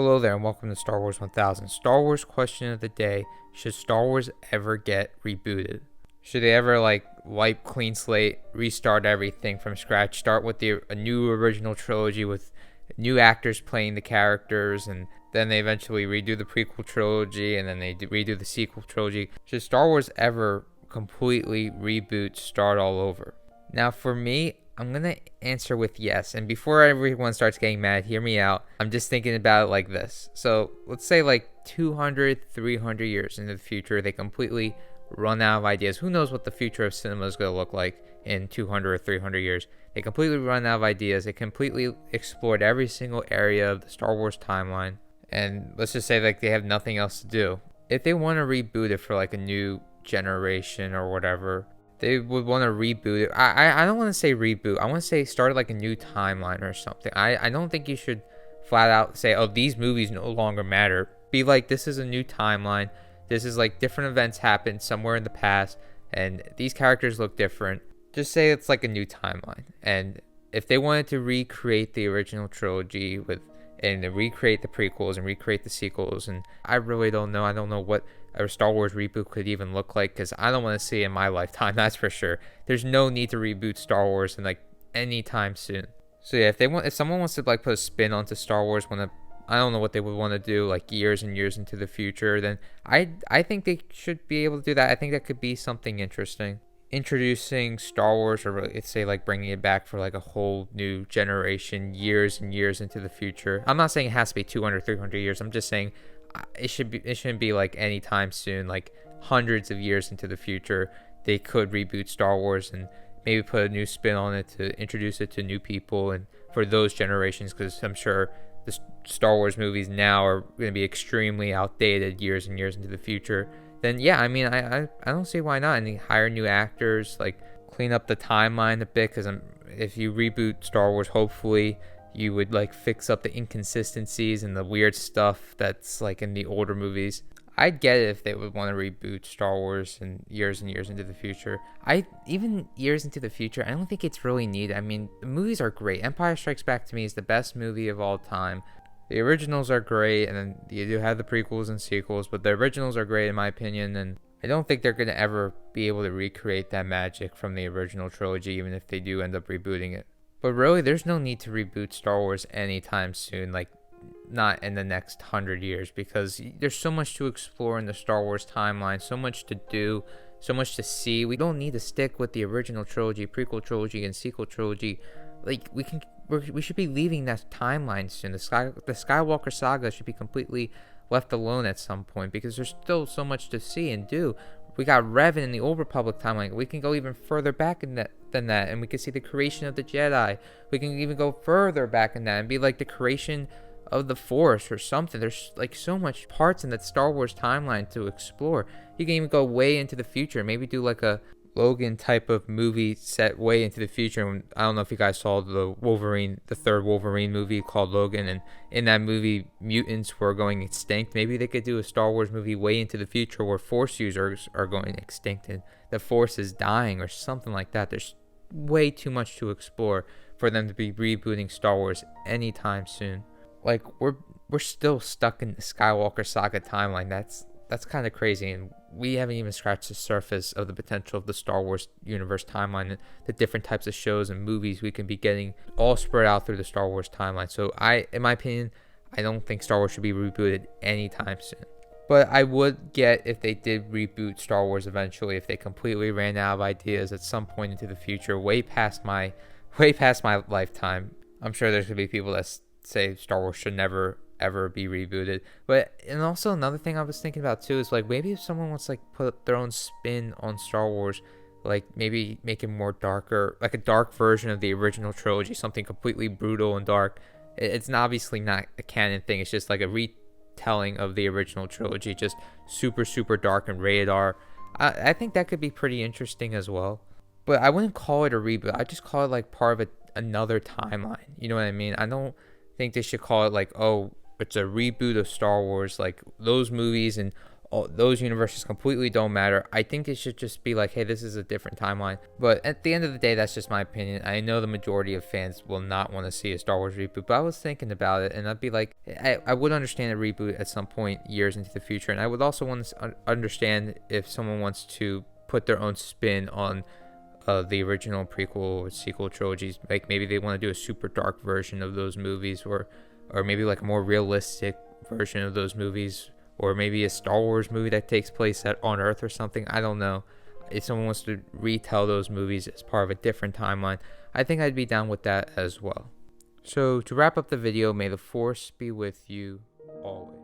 Hello there and welcome to Star Wars 1000. Star Wars question of the day: should Star Wars ever get rebooted? Should they ever wipe clean slate, restart everything from scratch, start with a new original trilogy with new actors playing the characters, and then they eventually redo the prequel trilogy and then they redo the sequel trilogy? Should Star Wars ever completely reboot, start all over? Now for me, I'm going to answer with yes. And before everyone starts getting mad, hear me out. I'm just thinking about it like this. So let's say 200, 300 years into the future, they completely run out of ideas. Who knows what the future of cinema is going to look like in 200 or 300 years. They completely run out of ideas. They completely explored every single area of the Star Wars timeline. And let's just say they have nothing else to do. If they want to reboot it for a new generation or whatever, they would want to reboot it. I don't want to say reboot. I want to say start a new timeline or something. I don't think you should flat out say, oh, these movies no longer matter. Be like, this is a new timeline. This is different events happened somewhere in the past, and these characters look different. Just say it's a new timeline. And if they wanted to recreate the original trilogy and recreate the prequels and recreate the sequels, and I really don't know. I don't know what a Star Wars reboot could even look like, because I don't want to see it in my lifetime, that's for sure. There's no need to reboot Star Wars in anytime soon. So yeah, if someone wants to put a spin onto Star Wars, I don't know what they would want to do years and years into the future, then I think they should be able to do that. I think that could be something interesting. Introducing Star Wars, or let's say bringing it back for a whole new generation, years and years into the future. I'm not saying it has to be 200, 300 years. I'm just saying it shouldn't be anytime soon, hundreds of years into the future. They could reboot Star Wars and maybe put a new spin on it to introduce it to new people and for those generations, because I'm sure the Star Wars movies now are going to be extremely outdated years and years into the future. Then yeah, I mean, I don't see why not. And hire new actors, clean up the timeline a bit, because if you reboot Star Wars, hopefully you would fix up the inconsistencies and the weird stuff that's in the older movies. I'd get it if they would want to reboot Star Wars and years into the future. Even years into the future, I don't think it's really needed. I mean, the movies are great. Empire Strikes Back to me is the best movie of all time. The originals are great, and then you do have the prequels and sequels, but the originals are great in my opinion, and I don't think they're going to ever be able to recreate that magic from the original trilogy, even if they do end up rebooting it. But really, there's no need to reboot Star Wars anytime soon, not in the next 100 years, because there's so much to explore in the Star Wars timeline, so much to do, so much to see. We don't need to stick with the original trilogy, prequel trilogy, and sequel trilogy. We should be leaving that timeline soon. The Skywalker saga should be completely left alone at some point, because there's still so much to see and do. We got Revan in the Old Republic timeline. We can go even further back than that, and we can see the creation of the Jedi. We can even go further back in that and be the creation of the Force or something. There's so much parts in that Star Wars timeline to explore. You can even go way into the future, maybe do a Logan type of movie set way into the future. I don't know if you guys saw the third Wolverine movie called Logan, and in that movie mutants were going extinct. Maybe they could do a Star Wars movie way into the future where Force users are going extinct and the Force is dying or something like that. There's way too much to explore for them to be rebooting Star Wars anytime soon. We're still stuck in the Skywalker saga timeline. That's kind of crazy, and we haven't even scratched the surface of the potential of the Star Wars universe timeline and the different types of shows and movies we can be getting all spread out through the Star Wars timeline. So in my opinion, I don't think Star Wars should be rebooted anytime soon. But I would get if they did reboot Star Wars eventually, if they completely ran out of ideas at some point into the future, way past my lifetime. I'm sure there's gonna be people that say Star Wars should never ever be rebooted. And also another thing I was thinking about too is maybe if someone wants to put their own spin on Star Wars, maybe make it more darker, a dark version of the original trilogy, something completely brutal and dark. It's obviously not a canon thing. It's just a retelling of the original trilogy, just super dark and rated R. I think that could be pretty interesting as well. But I wouldn't call it a reboot. I just call it part of another timeline. You know what I mean? I don't think they should call it oh, it's a reboot of Star Wars. Those movies and those universes completely don't matter. I think it should just be like, hey, this is a different timeline. But at the end of the day, that's just my opinion. I know the majority of fans will not want to see a Star Wars reboot, but I was thinking about it, and I'd be like, I would understand a reboot at some point years into the future, and I would also want to understand if someone wants to put their own spin on the original prequel or sequel trilogies. Like maybe they want to do a super dark version of those movies, or maybe like a more realistic version of those movies, or maybe a Star Wars movie that takes place on Earth or something. I don't know. If someone wants to retell those movies as part of a different timeline, I think I'd be down with that as well. So to wrap up the video, may the Force be with you always.